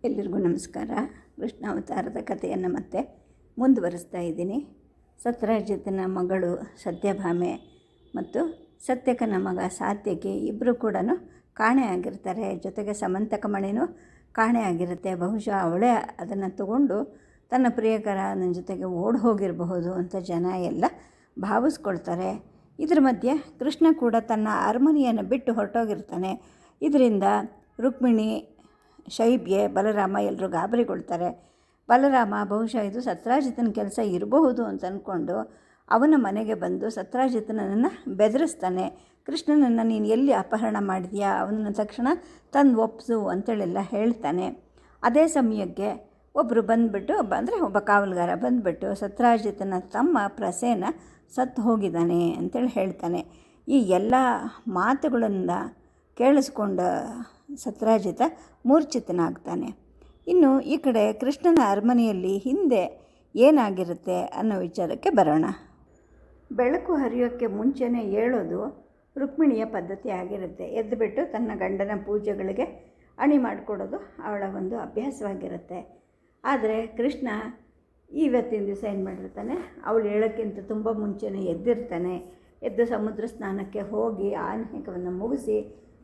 ಎಲ್ಲರಿಗೂ ನಮಸ್ಕಾರ. ಕೃಷ್ಣಾವತಾರದ ಕಥೆಯನ್ನು ಮತ್ತೆ ಮುಂದುವರಿಸ್ತಾ ಇದ್ದೀನಿ. ಸತ್ಯಜಿತನ ಮಗಳು ಸತ್ಯಭಾಮೆ ಮತ್ತು ಸತ್ಯಕನ ಮಗ ಸಾತ್ಯಕಿ ಇಬ್ಬರು ಕೂಡ ಕಾಣೆ ಆಗಿರ್ತಾರೆ. ಜೊತೆಗೆ ಸಮಂತಕಮಣಿನೂ ಕಾಣೆ ಆಗಿರುತ್ತೆ. ಬಹುಶಃ ಅವಳೇ ಅದನ್ನು ತಗೊಂಡು ತನ್ನ ಪ್ರಿಯಕರನ ಜೊತೆಗೆ ಓಡಿ ಹೋಗಿರಬಹುದು ಅಂತ ಜನ ಎಲ್ಲ ಭಾವಿಸ್ಕೊಳ್ತಾರೆ. ಇದ್ರ ಮಧ್ಯೆ ಕೃಷ್ಣ ಕೂಡ ತನ್ನ ಅರಮನೆಯನ್ನು ಬಿಟ್ಟು ಹೊರಟೋಗಿರ್ತಾನೆ. ಇದರಿಂದ ರುಕ್ಮಿಣಿ, ಶೈಬ್ಯ, ಬಲರಾಮ ಎಲ್ಲರೂ ಗಾಬರಿಗೊಳ್ತಾರೆ. ಬಲರಾಮ ಬಹುಶಃ ಇದು ಸತ್ರಾಜಿತನ ಕೆಲಸ ಇರಬಹುದು ಅಂತ ಅಂದ್ಕೊಂಡು ಅವನ ಮನೆಗೆ ಬಂದು ಸತ್ರಾಜಿತನನ್ನು ಬೆದರಿಸ್ತಾನೆ. ಕೃಷ್ಣನನ್ನು ನೀನು ಎಲ್ಲಿ ಅಪಹರಣ ಮಾಡಿದ್ಯಾ, ಅವನನ್ನು ತಕ್ಷಣ ತಂದು ಒಪ್ಪಿಸು ಅಂತೇಳೆಲ್ಲ ಹೇಳ್ತಾನೆ. ಅದೇ ಸಮಯಕ್ಕೆ ಒಬ್ಬರು ಬಂದುಬಿಟ್ಟು ಒಬ್ಬ ಕಾವಲುಗಾರ ಬಂದುಬಿಟ್ಟು ಸತ್ರಾಜಿತನ ತಮ್ಮ ಪ್ರಸೇನ ಸತ್ತು ಹೋಗಿದ್ದಾನೆ ಅಂತೇಳಿ ಹೇಳ್ತಾನೆ. ಈ ಎಲ್ಲ ಮಾತುಗಳನ್ನು ಕೇಳಿಸ್ಕೊಂಡ ಸತ್ರಾಜಿತ ಮೂರ್ಛಿತನಾಗ್ತಾನೆ. ಇನ್ನು ಈ ಕಡೆ ಕೃಷ್ಣನ ಅರಮನೆಯಲ್ಲಿ ಹಿಂದೆ ಏನಾಗಿರುತ್ತೆ ಅನ್ನೋ ವಿಚಾರಕ್ಕೆ ಬರೋಣ. ಬೆಳಕು ಹರಿಯೋಕ್ಕೆ ಮುಂಚೆನೇ ಏಳೋದು ರುಕ್ಮಿಣಿಯ ಪದ್ಧತಿ ಆಗಿರುತ್ತೆ. ಎದ್ದುಬಿಟ್ಟು ತನ್ನ ಗಂಡನ ಪೂಜೆಗಳಿಗೆ ಅಣಿ ಮಾಡಿಕೊಡೋದು ಅವಳ ಒಂದು ಅಭ್ಯಾಸವಾಗಿರುತ್ತೆ. ಆದರೆ ಕೃಷ್ಣ ಇವತ್ತಿನ ದಿವಸ ಏನು ಮಾಡಿರ್ತಾನೆ, ಅವಳು ಹೇಳೋಕ್ಕಿಂತ ತುಂಬ ಮುಂಚೆನೇ ಎದ್ದಿರ್ತಾನೆ. ಎದ್ದು ಸಮುದ್ರ ಸ್ನಾನಕ್ಕೆ ಹೋಗಿ ಆನ್ಹಿಕವನ್ನು ಮುಗಿಸಿ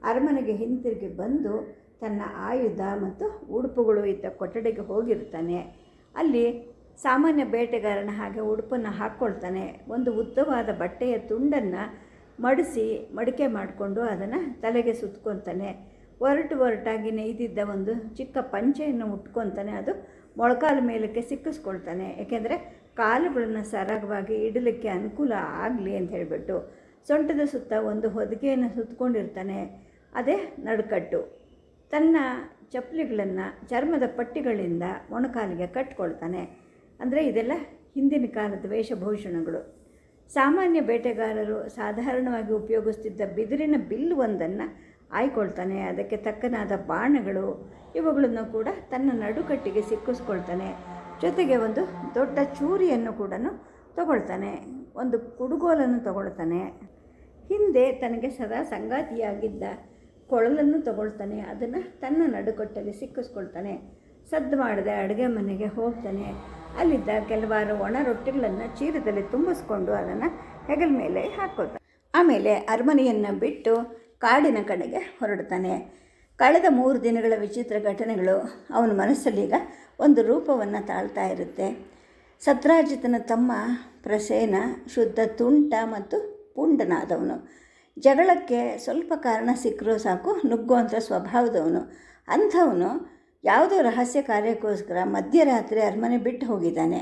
ಅರಮನೆಗೆ ಹಿಂತಿರುಗಿ ಬಂದು ತನ್ನ ಆಯುಧ ಮತ್ತು ಉಡುಪುಗಳು ಇದ್ದ ಕೊಠಡಿಗೆ ಹೋಗಿರ್ತಾನೆ. ಅಲ್ಲಿ ಸಾಮಾನ್ಯ ಬೇಟೆಗಾರನ ಹಾಗೆ ಉಡುಪನ್ನು ಹಾಕ್ಕೊಳ್ತಾನೆ. ಒಂದು ಉದ್ದವಾದ ಬಟ್ಟೆಯ ತುಂಡನ್ನು ಮಡಿಕೆ ಮಾಡಿಕೊಂಡು ಅದನ್ನು ತಲೆಗೆ ಸುತ್ಕೊತಾನೆ. ಒರಟಾಗಿ ನೇಯ್ದಿದ್ದ ಒಂದು ಚಿಕ್ಕ ಪಂಚೆಯನ್ನು ಉಟ್ಕೊತಾನೆ. ಅದು ಮೊಳಕಾಲ ಮೇಲಕ್ಕೆ ಸಿಕ್ಕಿಸ್ಕೊಳ್ತಾನೆ. ಏಕೆಂದರೆ ಕಾಲುಗಳನ್ನು ಸರಾಗವಾಗಿ ಇಡಲಿಕ್ಕೆ ಅನುಕೂಲ ಆಗಲಿ ಅಂತ ಹೇಳಿಬಿಟ್ಟು ಸೊಂಟದ ಸುತ್ತ ಒಂದು ಹೊದಿಕೆಯನ್ನು ಸುತ್ತಕೊಂಡಿರ್ತಾನೆ. ಅದೇ ನಡುಕಟ್ಟು. ತನ್ನ ಚಪ್ಪಲಿಗಳನ್ನು ಚರ್ಮದ ಪಟ್ಟಿಗಳಿಂದ ಮೊಣಕಾಲಿಗೆ ಕಟ್ಕೊಳ್ತಾನೆ. ಅಂದರೆ ಇದೆಲ್ಲ ಹಿಂದಿನ ಕಾಲದ ವೇಷಭೂಷಣಗಳು. ಸಾಮಾನ್ಯ ಬೇಟೆಗಾರರು ಸಾಧಾರಣವಾಗಿ ಉಪಯೋಗಿಸ್ತಿದ್ದ ಬಿದಿರಿನ ಬಿಲ್ಲು ಒಂದನ್ನು ಆಯ್ಕೊಳ್ತಾನೆ. ಅದಕ್ಕೆ ತಕ್ಕನಾದ ಬಾಣಗಳು ಇವುಗಳನ್ನು ಕೂಡ ತನ್ನ ನಡುಕಟ್ಟಿಗೆ ಸಿಕ್ಕಿಸ್ಕೊಳ್ತಾನೆ. ಜೊತೆಗೆ ಒಂದು ದೊಡ್ಡ ಚೂರಿಯನ್ನು ಕೂಡ ತಗೊಳ್ತಾನೆ. ಒಂದು ಕುಡುಗೋಲನ್ನು ತಗೊಳ್ತಾನೆ. ಹಿಂದೆ ತನಗೆ ಸದಾ ಸಂಗಾತಿಯಾಗಿದ್ದ ಕೊಳಲನ್ನು ತಗೊಳ್ತಾನೆ. ಅದನ್ನು ತನ್ನ ನಡುಕಟ್ಟಲ್ಲಿ ಸಿಕ್ಕಿಸ್ಕೊಳ್ತಾನೆ. ಸದ್ದು ಮಾಡದೆ ಅಡುಗೆ ಮನೆಗೆ ಹೋಗ್ತಾನೆ. ಅಲ್ಲಿದ್ದ ಕೆಲವಾರು ಒಣ ರೊಟ್ಟಿಗಳನ್ನು ಚೀರದಲ್ಲಿ ತುಂಬಿಸ್ಕೊಂಡು ಅದನ್ನು ಹೆಗಲ ಮೇಲೆ ಹಾಕ್ಕೊಳ್ತಾನೆ. ಆಮೇಲೆ ಅರಮನೆಯನ್ನು ಬಿಟ್ಟು ಕಾಡಿನ ಕಡೆಗೆ ಹೊರಡ್ತಾನೆ. ಕಳೆದ 3 ದಿನಗಳ ವಿಚಿತ್ರ ಘಟನೆಗಳು ಅವನ ಮನಸ್ಸಲ್ಲೀಗ ಒಂದು ರೂಪವನ್ನು ತಾಳ್ತಾ ಇರುತ್ತೆ. ಸತ್ರಾಜಿತನ ತಮ್ಮ ಪ್ರಸೇನ ಶುದ್ಧ ತುಂಟ ಮತ್ತು ಪುಂಡನಾದವನು. ಜಗಳಕ್ಕೆ ಸ್ವಲ್ಪ ಕಾರಣ ಸಿಕ್ಕರೂ ಸಾಕು ನುಗ್ಗುವಂಥ ಸ್ವಭಾವದವನು. ಅಂಥವನು ಯಾವುದೋ ರಹಸ್ಯ ಕಾರ್ಯಕ್ಕೋಸ್ಕರ ಮಧ್ಯರಾತ್ರಿ ಅರಮನೆ ಬಿಟ್ಟು ಹೋಗಿದ್ದಾನೆ.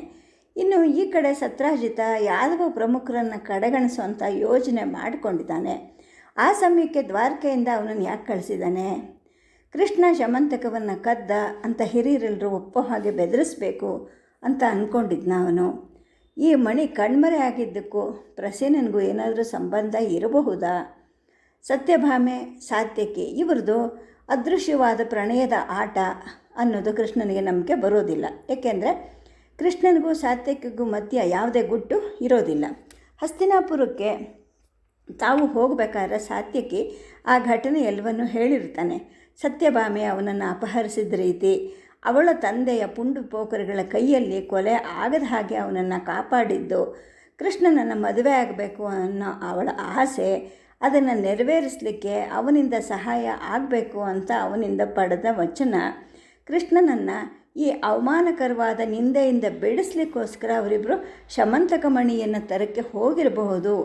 ಇನ್ನು ಈ ಕಡೆ ಸತ್ರಾಜಿತ ಯಾದವ ಪ್ರಮುಖರನ್ನು ಕಡೆಗಣಿಸುವಂಥ ಯೋಜನೆ ಮಾಡಿಕೊಂಡಿದ್ದಾನೆ. ಆ ಸಮಯಕ್ಕೆ ದ್ವಾರಕೆಯಿಂದ ಅವನನ್ನು ಯಾಕೆ ಕಳಿಸಿದ್ದಾನೆ? ಕೃಷ್ಣ ಶಮಂತಕವನ್ನು ಕದ್ದ ಅಂತ ಹಿರಿಯರೆಲ್ಲರೂ ಒಪ್ಪೋ ಹಾಗೆ ಬೆದರಿಸಬೇಕು ಅಂತ ಅಂದ್ಕೊಂಡಿದ್ನ ಅವನು. ಈ ಮಣಿ ಕಣ್ಮರೆ ಆಗಿದ್ದಕ್ಕೂ ಪ್ರಸೇನನಿಗೂ ಏನಾದರೂ ಸಂಬಂಧ ಇರಬಹುದಾ? ಸತ್ಯಭಾಮೆ, ಸಾತ್ಯಕಿ ಇವ್ರದ್ದು ಅದೃಶ್ಯವಾದ ಪ್ರಣಯದ ಆಟ ಅನ್ನೋದು ಕೃಷ್ಣನಿಗೆ ನಂಬಿಕೆ ಬರೋದಿಲ್ಲ. ಏಕೆಂದರೆ ಕೃಷ್ಣನಿಗೂ ಸಾತ್ಯಕಿಗೂ ಮಧ್ಯ ಯಾವುದೇ ಗುಟ್ಟು ಇರೋದಿಲ್ಲ. ಹಸ್ತಿನಾಪುರಕ್ಕೆ ತಾವು ಹೋಗಬೇಕಾದ್ರೆ ಸಾತ್ಯಕಿ ಆ ಘಟನೆ ಎಲ್ಲವನ್ನೂ ಹೇಳಿರ್ತಾನೆ. ಸತ್ಯಭಾಮೆ ಅವನನ್ನು ಅಪಹರಿಸಿದ ರೀತಿ, ಅವಳ ತಂದೆಯ ಪುಂಡು ಪೋಖರಿಗಳ ಕೈಯಲ್ಲಿ ಕೊಲೆ ಆಗದ ಹಾಗೆ ಅವನನ್ನು ಕಾಪಾಡಿದ್ದು, ಕೃಷ್ಣನನ್ನು ಮದುವೆ ಆಗಬೇಕು ಅನ್ನೋ ಅವಳ ಆಸೆ, ಅದನ್ನು ನೆರವೇರಿಸಲಿಕ್ಕೆ ಅವನಿಂದ ಸಹಾಯ ಆಗಬೇಕು ಅಂತ ಅವನಿಂದ ಪಡೆದ ವಚನ, ಕೃಷ್ಣನನ್ನು ಈ ಅವಮಾನಕರವಾದ ನಿಂದೆಯಿಂದ ಬಿಡಿಸ್ಲಿಕ್ಕೋಸ್ಕರ ಅವರಿಬ್ಬರು ಶಮಂತಕಮಣಿಯನ್ನು ತರಕ್ಕೆ ಹೋಗಿರಬಹುದು,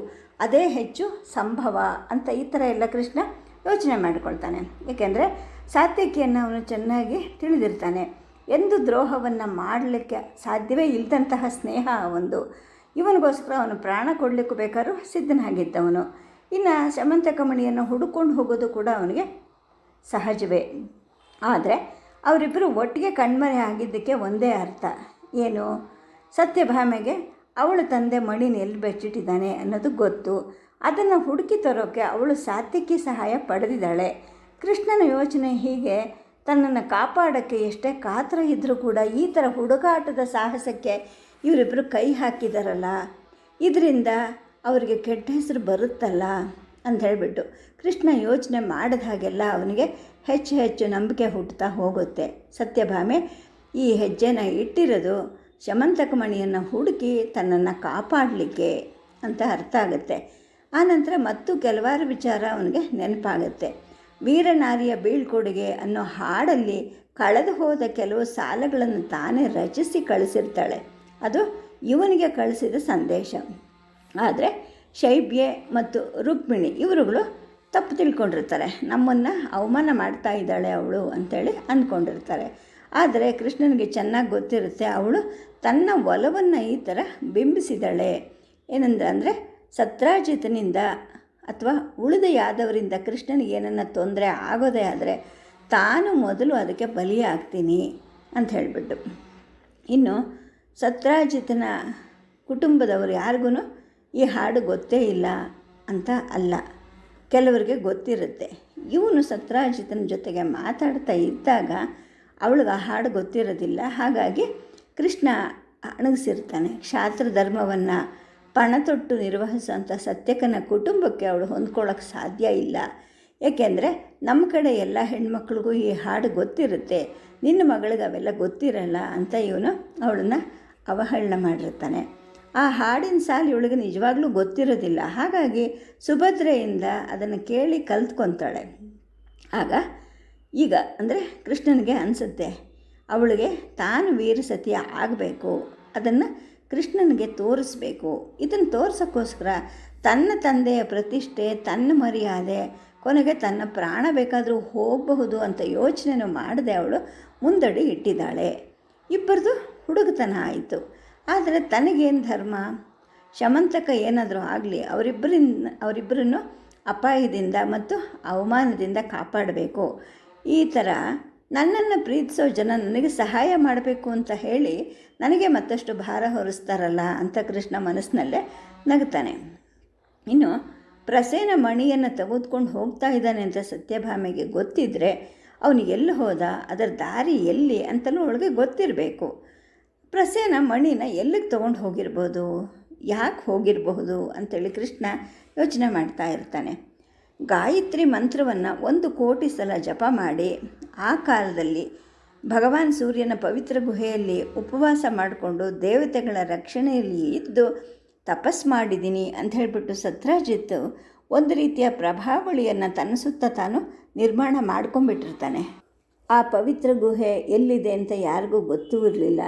ಅದೇ ಹೆಚ್ಚು ಸಂಭವ ಅಂತ ಈ ಥರ ಎಲ್ಲ ಕೃಷ್ಣ ಯೋಚನೆ ಮಾಡಿಕೊಳ್ತಾನೆ. ಏಕೆಂದರೆ ಸಾತ್ಯಕಿಯನ್ನು ಅವನು ಚೆನ್ನಾಗಿ ತಿಳಿದಿರ್ತಾನೆ. ಎಂದು ದ್ರೋಹವನ್ನು ಮಾಡಲಿಕ್ಕೆ ಸಾಧ್ಯವೇ ಇಲ್ಲದಂತಹ ಸ್ನೇಹ ಒಂದು. ಇವನಿಗೋಸ್ಕರ ಅವನು ಪ್ರಾಣ ಕೊಡಲಿಕ್ಕೂ ಬೇಕಾದ್ರೂ ಸಿದ್ಧನಾಗಿದ್ದವನು. ಇನ್ನು ಶಮಂತಕಮಣಿಯನ್ನು ಹುಡುಕೊಂಡು ಹೋಗೋದು ಕೂಡ ಅವನಿಗೆ ಸಹಜವೇ. ಆದರೆ ಅವರಿಬ್ಬರು ಒಟ್ಟಿಗೆ ಕಣ್ಮರೆ ಆಗಿದ್ದಕ್ಕೆ ಒಂದೇ ಅರ್ಥ. ಏನು? ಸತ್ಯಭಾಮೆಗೆ ಅವಳ ತಂದೆ ಮಣಿನ ಎಲ್ಲಿ ಬಚ್ಚಿಟ್ಟಿದ್ದಾನೆ ಅನ್ನೋದು ಗೊತ್ತು. ಅದನ್ನು ಹುಡುಕಿ ತರೋಕ್ಕೆ ಅವಳು ಸಾತ್ಯಕಿ ಸಹಾಯ ಪಡೆದಿದ್ದಾಳೆ. ಕೃಷ್ಣನ ಯೋಚನೆ ಹೀಗೆ. ತನ್ನನ್ನು ಕಾಪಾಡೋಕ್ಕೆ ಎಷ್ಟೇ ಕಾತರ ಇದ್ದರೂ ಕೂಡ ಈ ಥರ ಹುಡುಗಾಟದ ಸಾಹಸಕ್ಕೆ ಇವರಿಬ್ಬರು ಕೈ ಹಾಕಿದಾರಲ್ಲ, ಇದರಿಂದ ಅವರಿಗೆ ಕೆಟ್ಟ ಹೆಸರು ಬರುತ್ತಲ್ಲ ಅಂತ ಹೇಳಿಬಿಟ್ಟು ಕೃಷ್ಣ ಯೋಚನೆ ಮಾಡಿದ ಹಾಗೆಲ್ಲ ಅವನಿಗೆ ಹೆಚ್ಚು ಹೆಚ್ಚು ನಂಬಿಕೆ ಹುಟ್ಟುತ್ತಾ ಹೋಗುತ್ತೆ. ಸತ್ಯಭಾಮೆ ಈ ಹೆಜ್ಜೆನ ಇಟ್ಟಿರೋದು ಶಮಂತಕ ಮಣಿಯನ್ನು ಹುಡುಕಿ ತನ್ನನ್ನು ಕಾಪಾಡಲಿಕ್ಕೆ ಅಂತ ಅರ್ಥ ಆಗುತ್ತೆ. ಆನಂತರ ಮತ್ತು ಕೆಲವಾರು ವಿಚಾರ ಅವನಿಗೆ ನೆನಪಾಗುತ್ತೆ. ವೀರನಾರಿಯ ಬೀಳ್ಕೊಡುಗೆ ಅನ್ನೋ ಹಾಡಲ್ಲಿ ಕಳೆದು ಹೋದ ಕೆಲವು ಸಾಲುಗಳನ್ನು ತಾನೇ ರಚಿಸಿ ಕಳಿಸಿರ್ತಾಳೆ. ಅದು ಇವನಿಗೆ ಕಳಿಸಿದ ಸಂದೇಶ. ಆದರೆ ಶೈಬ್ಯೆ ಮತ್ತು ರುಕ್ಮಿಣಿ ಇವರುಗಳು ತಪ್ಪು ತಿಳ್ಕೊಂಡಿರ್ತಾರೆ. ನಮ್ಮನ್ನು ಅವಮಾನ ಮಾಡ್ತಾ ಇದ್ದಾಳೆ ಅವಳು ಅಂಥೇಳಿ ಅಂದ್ಕೊಂಡಿರ್ತಾರೆ. ಆದರೆ ಕೃಷ್ಣನಿಗೆ ಚೆನ್ನಾಗಿ ಗೊತ್ತಿರುತ್ತೆ ಅವಳು ತನ್ನ ಒಲವನ್ನು ಈ ಥರ ಬಿಂಬಿಸಿದಾಳೆ. ಏನಂದರೆ ಸತ್ರಾಜಿತನಿಂದ ಅಥವಾ ಉಳಿದ ಯಾದವರಿಂದ ಕೃಷ್ಣನಿಗೆ ಏನನ್ನ ತೊಂದರೆ ಆಗೋದೇ ಆದರೆ ತಾನು ಮೊದಲು ಅದಕ್ಕೆ ಬಲಿಯಾಗ್ತೀನಿ ಅಂತ ಹೇಳಿಬಿಟ್ಟು. ಇನ್ನು ಸತ್ರಾಜಿತನ ಕುಟುಂಬದವರು ಯಾರಿಗೂ ಈ ಹಾಡು ಗೊತ್ತೇ ಇಲ್ಲ ಅಂತ ಅಲ್ಲ, ಕೆಲವರಿಗೆ ಗೊತ್ತಿರುತ್ತೆ. ಇವನು ಸತ್ರಾಜಿತನ ಜೊತೆಗೆ ಮಾತಾಡ್ತಾ ಇದ್ದಾಗ ಅವಳಿಗೆ ಆ ಹಾಡು ಗೊತ್ತಿರೋದಿಲ್ಲ. ಹಾಗಾಗಿ ಕೃಷ್ಣ ಅಣಗಿಸಿರ್ತಾನೆ. ಕ್ಷಾತ್ರ ಧರ್ಮವನ್ನು ಪಣತೊಟ್ಟು ನಿರ್ವಹಿಸುವಂಥ ಸತ್ಯಕನ ಕುಟುಂಬಕ್ಕೆ ಅವಳು ಹೊಂದ್ಕೊಳ್ಳೋಕ್ಕೆ ಸಾಧ್ಯ ಇಲ್ಲ. ಏಕೆಂದರೆ ನಮ್ಮ ಕಡೆ ಎಲ್ಲ ಹೆಣ್ಮಕ್ಳಿಗೂ ಈ ಹಾಡು ಗೊತ್ತಿರುತ್ತೆ, ನಿನ್ನ ಮಗಳಿಗೆ ಅವೆಲ್ಲ ಗೊತ್ತಿರಲ್ಲ ಅಂತ ಇವನು ಅವಳನ್ನು ಅವಹೇಳನ ಮಾಡಿರ್ತಾನೆ. ಆ ಹಾಡಿನ ಸಾಲು ಇವಳಿಗೆ ನಿಜವಾಗ್ಲೂ ಗೊತ್ತಿರೋದಿಲ್ಲ. ಹಾಗಾಗಿ ಸುಭದ್ರೆಯಿಂದ ಅದನ್ನು ಕೇಳಿ ಕಲ್ತ್ಕೊತಾಳೆ. ಆಗ ಈಗ ಅಂದರೆ ಕೃಷ್ಣನಿಗೆ ಅನಿಸುತ್ತೆ ಅವಳಿಗೆ ತಾನು ವೀರಸತಿ ಆಗಬೇಕು, ಅದನ್ನು ಕೃಷ್ಣನಿಗೆ ತೋರಿಸ್ಬೇಕು. ಇದನ್ನು ತೋರ್ಸೋಕ್ಕೋಸ್ಕರ ತನ್ನ ತಂದೆಯ ಪ್ರತಿಷ್ಠೆ, ತನ್ನ ಮರ್ಯಾದೆ, ಕೊನೆಗೆ ತನ್ನ ಪ್ರಾಣ ಬೇಕಾದರೂ ಹೋಗಬಹುದು ಅಂತ ಯೋಚನೆನೂ ಮಾಡದೆ ಅವಳು ಮುಂದಡಿ ಇಟ್ಟಿದ್ದಾಳೆ. ಇಬ್ಬರದು ಹುಡುಗತನ ಆಯಿತು. ಆದರೆ ತನಗೇನು ಧರ್ಮ? ಶಮಂತಕ ಏನಾದರೂ ಆಗಲಿ ಅವರಿಬ್ಬರನ್ನು ಅಪಾಯದಿಂದ ಮತ್ತು ಅವಮಾನದಿಂದ ಕಾಪಾಡಬೇಕು. ಈ ಥರ ನನ್ನನ್ನು ಪ್ರೀತಿಸೋ ಜನ ನನಗೆ ಸಹಾಯ ಮಾಡಬೇಕು ಅಂತ ಹೇಳಿ ನನಗೆ ಮತ್ತಷ್ಟು ಭಾರ ಹೊರಿಸ್ತಾರಲ್ಲ ಅಂತ ಕೃಷ್ಣ ಮನಸ್ಸಿನಲ್ಲೇ ನಗ್ತಾನೆ. ಇನ್ನು ಪ್ರಸೇನ ಮಣಿಯನ್ನು ತೆಗೆದುಕೊಂಡು ಹೋಗ್ತಾ ಇದ್ದಾನೆ ಅಂತ ಸತ್ಯಭಾಮೆಗೆ ಗೊತ್ತಿದ್ದರೆ ಅವನು ಎಲ್ಲಿ ಹೋದ, ಅದರ ದಾರಿ ಎಲ್ಲಿ ಅಂತಲೂ ಅವಳಿಗೆ ಗೊತ್ತಿರಬೇಕು. ಪ್ರಸೇನ ಮಣಿನ ಎಲ್ಲಿಗೆ ತೊಗೊಂಡು ಹೋಗಿರ್ಬೋದು, ಯಾಕೆ ಹೋಗಿರಬಹುದು ಅಂತೇಳಿ ಕೃಷ್ಣ ಯೋಚನೆ ಮಾಡ್ತಾ ಇರ್ತಾನೆ. ಗಾಯತ್ರಿ ಮಂತ್ರವನ್ನು 1,000,000 ಸಲ ಜಪ ಮಾಡಿ ಆ ಕಾಲದಲ್ಲಿ ಭಗವಾನ್ ಸೂರ್ಯನ ಪವಿತ್ರ ಗುಹೆಯಲ್ಲಿ ಉಪವಾಸ ಮಾಡಿಕೊಂಡು ದೇವತೆಗಳ ರಕ್ಷಣೆಯಲ್ಲಿ ಇದ್ದು ತಪಸ್ ಮಾಡಿದ್ದೀನಿ ಅಂತ ಹೇಳಿಬಿಟ್ಟು ಸತ್ರಾಜಿತ್ ಒಂದು ರೀತಿಯ ಪ್ರಭಾವಳಿಯನ್ನು ತನ್ನ ಸುತ್ತ ತಾನು ನಿರ್ಮಾಣ ಮಾಡ್ಕೊಂಡ್ಬಿಟ್ಟಿರ್ತಾನೆ. ಆ ಪವಿತ್ರ ಗುಹೆ ಎಲ್ಲಿದೆ ಅಂತ ಯಾರಿಗೂ ಗೊತ್ತೂ ಇರಲಿಲ್ಲ.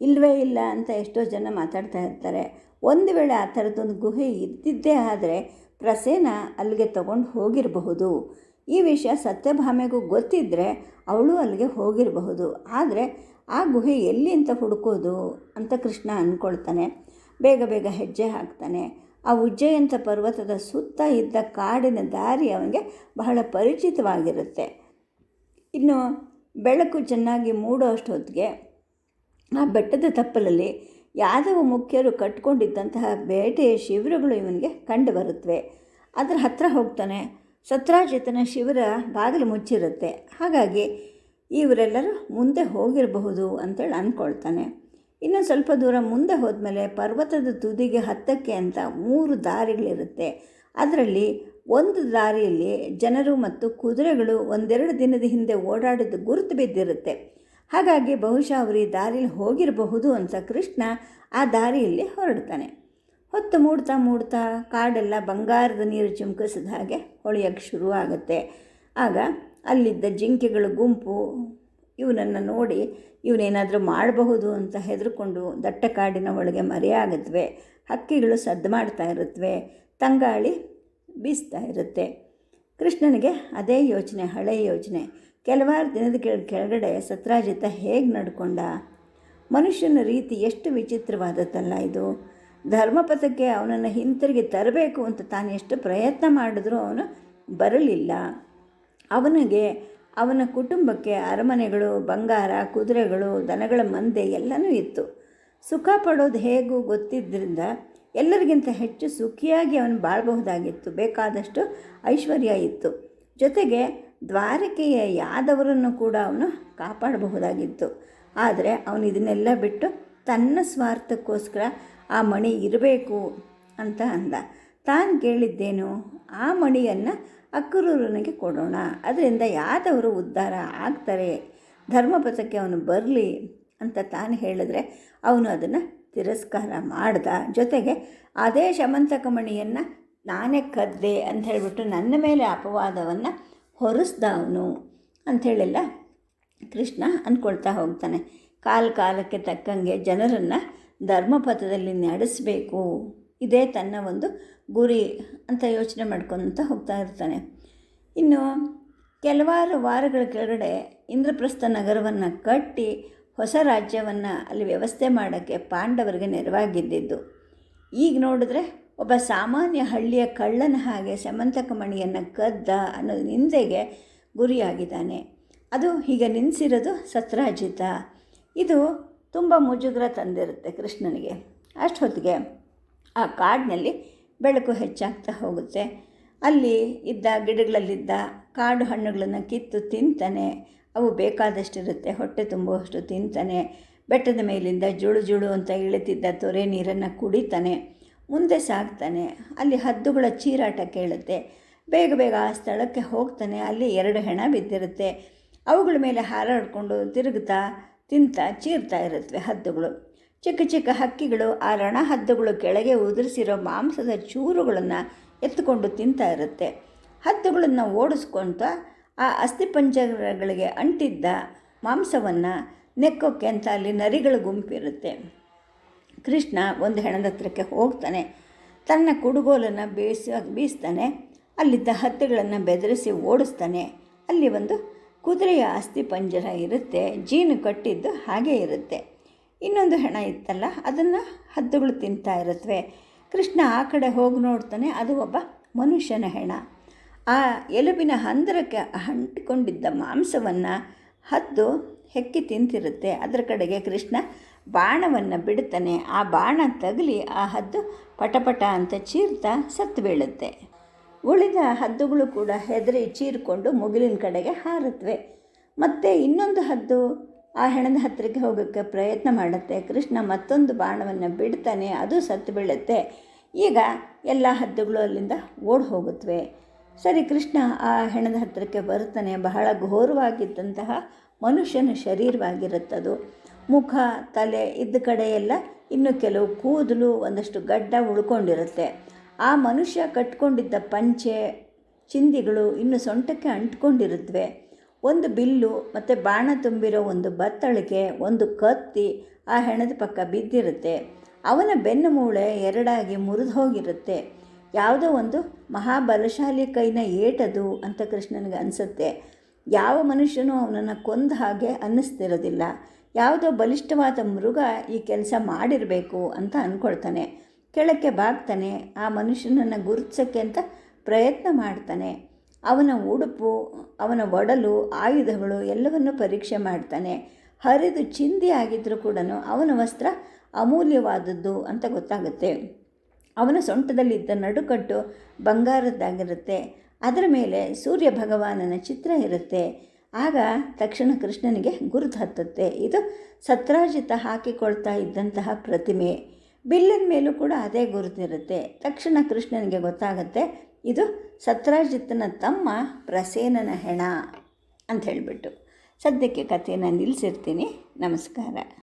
ಇಲ್ಲವೇ ಇಲ್ಲ ಅಂತ ಎಷ್ಟೋ ಜನ ಮಾತಾಡ್ತಾ ಇರ್ತಾರೆ. ಒಂದು ವೇಳೆ ಆ ಥರದ್ದೊಂದು ಗುಹೆ ಇದ್ದಿದ್ದೇ ಆದರೆ ಪ್ರಸೇನ ಅಲ್ಲಿಗೆ ತಗೊಂಡು ಹೋಗಿರಬಹುದು. ಈ ವಿಷಯ ಸತ್ಯಭಾಮೆಗೂ ಗೊತ್ತಿದ್ದರೆ ಅವಳು ಅಲ್ಲಿಗೆ ಹೋಗಿರಬಹುದು. ಆದರೆ ಆ ಗುಹೆ ಎಲ್ಲಿ ಅಂತ ಹುಡುಕೋದು ಅಂತ ಕೃಷ್ಣ ಅಂದ್ಕೊಳ್ತಾನೆ. ಬೇಗ ಬೇಗ ಹೆಜ್ಜೆ ಹಾಕ್ತಾನೆ. ಆ ಉಜ್ಜಯಂತ ಪರ್ವತದ ಸುತ್ತ ಇದ್ದ ಕಾಡಿನ ದಾರಿ ಅವನಿಗೆ ಬಹಳ ಪರಿಚಿತವಾಗಿರುತ್ತೆ. ಇನ್ನು ಬೆಳಕು ಚೆನ್ನಾಗಿ ಮೂಡೋ ಅಷ್ಟೊತ್ತಿಗೆ ಆ ಬೆಟ್ಟದ ತಪ್ಪಲಲ್ಲಿ ಯಾದವ ಮುಖ್ಯರು ಕಟ್ಕೊಂಡಿದ್ದಂತಹ ಬೇಟೆಯ ಶಿಬಿರಗಳು ಇವನಿಗೆ ಕಂಡು ಬರುತ್ತವೆ. ಅದರ ಹತ್ತಿರ ಹೋಗ್ತಾನೆ. ಸತ್ರಾಜಿತನ ಶಿಬಿರ ಬಾಗಿಲು ಮುಚ್ಚಿರುತ್ತೆ. ಹಾಗಾಗಿ ಇವರೆಲ್ಲರೂ ಮುಂದೆ ಹೋಗಿರಬಹುದು ಅಂತೇಳಿ ಅಂದ್ಕೊಳ್ತಾನೆ. ಇನ್ನು ಸ್ವಲ್ಪ ದೂರ ಮುಂದೆ ಹೋದ್ಮೇಲೆ ಪರ್ವತದ ತುದಿಗೆ ಹತ್ತಕ್ಕೆ ಅಂತ 3 ದಾರಿಗಳಿರುತ್ತೆ. ಅದರಲ್ಲಿ ಒಂದು ದಾರಿಯಲ್ಲಿ ಜನರು ಮತ್ತು ಕುದುರೆಗಳು 1-2 ದಿನದ ಹಿಂದೆ ಓಡಾಡಿದ ಗುರುತು ಬಿದ್ದಿರುತ್ತೆ. ಹಾಗಾಗಿ ಬಹುಶಃ ಅವರು ಈ ದಾರಿಯಲ್ಲಿ ಹೋಗಿರಬಹುದು ಅಂತ ಕೃಷ್ಣ ಆ ದಾರಿಯಲ್ಲಿ ಹೊರಡ್ತಾನೆ. ಹೊತ್ತು ಮೂಡ್ತಾ ಕಾಡೆಲ್ಲ ಬಂಗಾರದ ನೀರು ಚಿಮ್ಕಿಸಿದ ಹಾಗೆ ಹೊಳೆಯೋಕ್ಕೆ ಶುರುವಾಗುತ್ತೆ. ಆಗ ಅಲ್ಲಿದ್ದ ಜಿಂಕೆಗಳ ಗುಂಪು ಇವನನ್ನು ನೋಡಿ ಇವನೇನಾದರೂ ಮಾಡಬಹುದು ಅಂತ ಹೆದರ್ಕೊಂಡು ದಟ್ಟ ಕಾಡಿನ ಒಳಗೆ ಮರೆಯಾಗತ್ವೆ. ಹಕ್ಕಿಗಳು ಸದ್ದು ಮಾಡ್ತಾ ಇರುತ್ತವೆ, ತಂಗಾಳಿ ಬೀಸ್ತಾ ಇರುತ್ತೆ. ಕೃಷ್ಣನಿಗೆ ಅದೇ ಯೋಚನೆ, ಹಳೆಯ ಯೋಚನೆ. ಕೆಲವಾರು ದಿನದ ಕೆಳಗಡೆ ಸತ್ರಾಜಿತ ಹೇಗೆ ನಡ್ಕೊಂಡ, ಮನುಷ್ಯನ ರೀತಿ ಎಷ್ಟು ವಿಚಿತ್ರವಾದದ್ದಲ್ಲ ಇದು. ಧರ್ಮಪಥಕ್ಕೆ ಅವನನ್ನು ಹಿಂತಿರುಗಿ ತರಬೇಕು ಅಂತ ತಾನು ಎಷ್ಟು ಪ್ರಯತ್ನ ಮಾಡಿದ್ರೂ ಅವನು ಬರಲಿಲ್ಲ. ಅವನಿಗೆ ಅವನ ಕುಟುಂಬಕ್ಕೆ ಅರಮನೆಗಳು, ಬಂಗಾರ, ಕುದುರೆಗಳು, ದನಗಳ ಮಂದೆ ಎಲ್ಲನೂ ಇತ್ತು. ಸುಖ ಪಡೋದು ಹೇಗೂ ಗೊತ್ತಿದ್ದರಿಂದ ಎಲ್ಲರಿಗಿಂತ ಹೆಚ್ಚು ಸುಖಿಯಾಗಿ ಅವನು ಬಾಳಬಹುದಾಗಿತ್ತು. ಬೇಕಾದಷ್ಟು ಐಶ್ವರ್ಯ ಇತ್ತು. ಜೊತೆಗೆ ದ್ವಾರಕೆಯ ಯಾದವರನ್ನು ಕೂಡ ಅವನು ಕಾಪಾಡಬಹುದಾಗಿತ್ತು. ಆದರೆ ಅವನು ಇದನ್ನೆಲ್ಲ ಬಿಟ್ಟು ತನ್ನ ಸ್ವಾರ್ಥಕ್ಕೋಸ್ಕರ ಆ ಮಣಿ ಇರಬೇಕು ಅಂತ ಅಂದ. ತಾನು ಕೇಳಿದ್ದೇನು, ಆ ಮಣಿಯನ್ನು ಅಕ್ರೂರನಿಗೆ ಕೊಡೋಣ, ಅದರಿಂದ ಯಾದವರು ಉದ್ಧಾರ ಆಗ್ತಾರೆ, ಧರ್ಮಪಥಕ್ಕೆ ಅವನು ಬರಲಿ ಅಂತ ತಾನು ಹೇಳಿದ್ರೆ ಅವನು ಅದನ್ನು ತಿರಸ್ಕಾರ ಮಾಡ್ದ. ಜೊತೆಗೆ ಅದೇ ಶಮಂತಕ ಮಣಿಯನ್ನು ನಾನೇ ಕದ್ದೆ ಅಂತ ಹೇಳಿಬಿಟ್ಟು ನನ್ನ ಮೇಲೆ ಅಪವಾದವನ್ನು ಹೊರಿಸ್ದ ಅವನು ಅಂಥೇಳೆಲ್ಲ ಕೃಷ್ಣ ಅಂದ್ಕೊಳ್ತಾ ಹೋಗ್ತಾನೆ. ಕಾಲಕ್ಕೆ ತಕ್ಕಂಗೆ ಜನರನ್ನು ಧರ್ಮಪಥದಲ್ಲಿ ನಡೆಸಬೇಕು, ಇದೇ ತನ್ನ ಒಂದು ಗುರಿ ಅಂತ ಯೋಚನೆ ಮಾಡ್ಕೊತ ಹೋಗ್ತಾ ಇರ್ತಾನೆ. ಇನ್ನು ಕೆಲವಾರು ವಾರಗಳ ಕೆಳಗಡೆ ಇಂದ್ರಪ್ರಸ್ಥ ನಗರವನ್ನು ಕಟ್ಟಿ ಹೊಸ ರಾಜ್ಯವನ್ನು ಅಲ್ಲಿ ವ್ಯವಸ್ಥೆ ಮಾಡೋಕ್ಕೆ ಪಾಂಡವರಿಗೆ ನೆರವಾಗಿದ್ದಿದ್ದು. ಈಗ ನೋಡಿದ್ರೆ ಒಬ್ಬ ಸಾಮಾನ್ಯ ಹಳ್ಳಿಯ ಕಳ್ಳನ ಹಾಗೆ ಸಮಂತಕ ಮಣಿಯನ್ನು ಕದ್ದ ಅನ್ನೋ ನಿಂದೆಗೆ ಗುರಿಯಾಗಿದ್ದಾನೆ. ಅದು ಹೀಗೆ ನಿಲ್ಲಿಸಿರೋದು ಸತ್ರಾಜಿತ. ಇದು ತುಂಬ ಮುಜುಗರ ತಂದಿರುತ್ತೆ ಕೃಷ್ಣನಿಗೆ. ಅಷ್ಟೊತ್ತಿಗೆ ಆ ಕಾಡಿನಲ್ಲಿ ಬೆಳಕು ಹೆಚ್ಚಾಗ್ತಾ ಹೋಗುತ್ತೆ. ಅಲ್ಲಿ ಇದ್ದ ಗಿಡಗಳಲ್ಲಿದ್ದ ಕಾಡು ಹಣ್ಣುಗಳನ್ನು ಕಿತ್ತು ತಿಂತಾನೆ. ಅವು ಬೇಕಾದಷ್ಟಿರುತ್ತೆ, ಹೊಟ್ಟೆ ತುಂಬುವಷ್ಟು ತಿಂತಾನೆ. ಬೆಟ್ಟದ ಮೇಲಿಂದ ಜುಳು ಜುಳು ಅಂತ ಇಳಿತಿದ್ದ ತೊರೆ ನೀರನ್ನು ಕುಡಿತಾನೆ. ಮುಂದೆ ಸಾಗ್ತಾನೆ. ಅಲ್ಲಿ ಹದ್ದುಗಳ ಚೀರಾಟ ಕೇಳುತ್ತೆ. ಬೇಗ ಬೇಗ ಆ ಸ್ಥಳಕ್ಕೆ ಹೋಗ್ತಾನೆ. ಅಲ್ಲಿ 2 ಹೆಣ ಬಿದ್ದಿರುತ್ತೆ. ಅವುಗಳ ಮೇಲೆ ಹಾರಾಡಿಕೊಂಡು ತಿರುಗುತ್ತಾ ತಿಂತಾ ಚೀರ್ತಾ ಇರುತ್ತವೆ ಹದ್ದುಗಳು. ಚಿಕ್ಕ ಚಿಕ್ಕ ಹಕ್ಕಿಗಳು ಆ ರಣ ಹದ್ದುಗಳು ಕೆಳಗೆ ಉದುರಿಸಿರೋ ಮಾಂಸದ ಚೂರುಗಳನ್ನು ಎತ್ತುಕೊಂಡು ತಿಂತಾ ಇರುತ್ತೆ. ಹದ್ದುಗಳನ್ನು ಓಡಿಸ್ಕೊಂತ ಆ ಅಸ್ಥಿಪಂಜರಗಳಿಗೆ ಅಂಟಿದ್ದ ಮಾಂಸವನ್ನು ನೆಕ್ಕೋಕ್ಕೆ ಅಂತ ಅಲ್ಲಿ ನರಿಗಳ ಗುಂಪಿರುತ್ತೆ. ಕೃಷ್ಣ ಒಂದು ಹೆಣದ ಹತ್ರಕ್ಕೆ ಹೋಗ್ತಾನೆ. ತನ್ನ ಕುಡುಗೋಲನ್ನು ಬೀಸ್ತಾನೆ. ಅಲ್ಲಿದ್ದ ಹದ್ದುಗಳನ್ನು ಬೆದರಿಸಿ ಓಡಿಸ್ತಾನೆ. ಅಲ್ಲಿ ಒಂದು ಕುದುರೆಯ ಅಸ್ಥಿಪಂಜರ ಇರುತ್ತೆ, ಜೀನು ಕಟ್ಟಿದ್ದು ಹಾಗೇ ಇರುತ್ತೆ. ಇನ್ನೊಂದು ಹೆಣ ಇತ್ತಲ್ಲ, ಅದನ್ನು ಹದ್ದುಗಳು ತಿಂತಾ ಇರುತ್ತವೆ. ಕೃಷ್ಣ ಆ ಕಡೆ ಹೋಗಿ ನೋಡ್ತಾನೆ. ಅದು ಒಬ್ಬ ಮನುಷ್ಯನ ಹೆಣ. ಆ ಎಲುಬಿನ ಹಂದರಕ್ಕೆ ಅಂಟಿಕೊಂಡಿದ್ದ ಮಾಂಸವನ್ನು ಹದ್ದು ಹೆಕ್ಕಿ ತಿಂತಿರುತ್ತೆ. ಅದರ ಕಡೆಗೆ ಕೃಷ್ಣ ಬಾಣವನ್ನು ಬಿಡ್ತಾನೆ. ಆ ಬಾಣ ತಗಲಿ ಆ ಹದ್ದು ಪಟಪಟ ಅಂತ ಚೀರ್ತಾ ಸತ್ತು ಬೀಳುತ್ತೆ. ಉಳಿದ ಹದ್ದುಗಳು ಕೂಡ ಹೆದರಿ ಚೀರ್ಕೊಂಡು ಮುಗಿಲಿನ ಕಡೆಗೆ ಹಾರುತ್ತವೆ. ಮತ್ತು ಇನ್ನೊಂದು ಹದ್ದು ಆ ಹೆಣದ ಹತ್ತಿರಕ್ಕೆ ಹೋಗೋಕ್ಕೆ ಪ್ರಯತ್ನ ಮಾಡುತ್ತೆ. ಕೃಷ್ಣ ಮತ್ತೊಂದು ಬಾಣವನ್ನು ಬಿಡ್ತಾನೆ, ಅದು ಸತ್ತು ಬೀಳುತ್ತೆ. ಈಗ ಎಲ್ಲ ಹದ್ದುಗಳು ಅಲ್ಲಿಂದ ಓಡಿ ಹೋಗುತ್ತವೆ. ಸರಿ, ಕೃಷ್ಣ ಆ ಹೆಣದ ಹತ್ತಿರಕ್ಕೆ ಬರ್ತಾನೆ. ಬಹಳ ಘೋರವಾಗಿದ್ದಂತಹ ಮನುಷ್ಯನ ಶರೀರವಾಗಿರುತ್ತದು. ಮುಖ, ತಲೆ ಇದ್ದ ಕಡೆಯೆಲ್ಲ ಇನ್ನು ಕೆಲವು ಕೂದಲು, ಒಂದಷ್ಟು ಗಡ್ಡ ಉಳ್ಕೊಂಡಿರುತ್ತೆ. ಆ ಮನುಷ್ಯ ಕಟ್ಕೊಂಡಿದ್ದ ಪಂಚೆ, ಚಿಂದಿಗಳು ಇನ್ನು ಸೊಂಟಕ್ಕೆ ಅಂಟ್ಕೊಂಡಿರುತ್ತವೆ. ಒಂದು ಬಿಲ್ಲು ಮತ್ತು ಬಾಣ ತುಂಬಿರೋ ಒಂದು ಬತ್ತಳಿಕೆ, ಒಂದು ಕತ್ತಿ ಆ ಹೆಣದ ಪಕ್ಕ ಬಿದ್ದಿರುತ್ತೆ. ಅವನ ಬೆನ್ನು ಮೂಳೆ 2 ಮುರಿದು ಹೋಗಿರುತ್ತೆ. ಯಾವುದೋ ಒಂದು ಮಹಾಬಲಶಾಲಿ ಕೈನ ಏಟದು ಅಂತ ಕೃಷ್ಣನಿಗೆ ಅನಿಸುತ್ತೆ. ಯಾವ ಮನುಷ್ಯನೂ ಅವನನ್ನು ಕೊಂದ ಹಾಗೆ ಅನ್ನಿಸ್ತಿರೋದಿಲ್ಲ. ಯಾವುದೋ ಬಲಿಷ್ಠವಾದ ಮೃಗ ಈ ಕೆಲಸ ಮಾಡಿರಬೇಕು ಅಂತ ಅಂದ್ಕೊಳ್ತಾನೆ. ಕೆಳಕ್ಕೆ ಬಾಗ್ತಾನೆ. ಆ ಮನುಷ್ಯನನ್ನು ಗುರುತಿಸೋಕ್ಕೆ ಅಂತ ಪ್ರಯತ್ನ ಮಾಡ್ತಾನೆ. ಅವನ ಉಡುಪು, ಅವನ ಒಡಲು, ಆಯುಧಗಳು ಎಲ್ಲವನ್ನೂ ಪರೀಕ್ಷೆ ಮಾಡ್ತಾನೆ. ಹರಿದು ಚಿಂದಿ ಆಗಿದ್ದರೂ ಕೂಡ ಅವನ ವಸ್ತ್ರ ಅಮೂಲ್ಯವಾದದ್ದು ಅಂತ ಗೊತ್ತಾಗುತ್ತೆ. ಅವನ ಸೊಂಟದಲ್ಲಿದ್ದ ನಡುಕಟ್ಟು ಬಂಗಾರದ್ದಾಗಿರುತ್ತೆ. ಅದರ ಮೇಲೆ ಸೂರ್ಯ ಭಗವಾನನ ಚಿತ್ರ ಇರುತ್ತೆ. ಆಗ ತಕ್ಷಣ ಕೃಷ್ಣನಿಗೆ ಗುರುತು ಹತ್ತುತ್ತೆ. ಇದು ಸತ್ರಾಜಿತ ಹಾಕಿಕೊಳ್ತಾ ಇದ್ದಂತಹ ಪ್ರತಿಮೆ. ಬಿಲ್ಲಿನ ಮೇಲೂ ಕೂಡ ಅದೇ ಗುರುತಿರುತ್ತೆ. ತಕ್ಷಣ ಕೃಷ್ಣನಿಗೆ ಗೊತ್ತಾಗುತ್ತೆ ಇದು ಸತ್ರಾಜಿತನ ತಮ್ಮ ಪ್ರಸೇನನ ಹೆಣ ಅಂತ ಹೇಳಿಬಿಟ್ಟು. ಸದ್ಯಕ್ಕೆ ಕಥೆಯನ್ನು ನಿಲ್ಲಿಸಿರ್ತೀನಿ. ನಮಸ್ಕಾರ.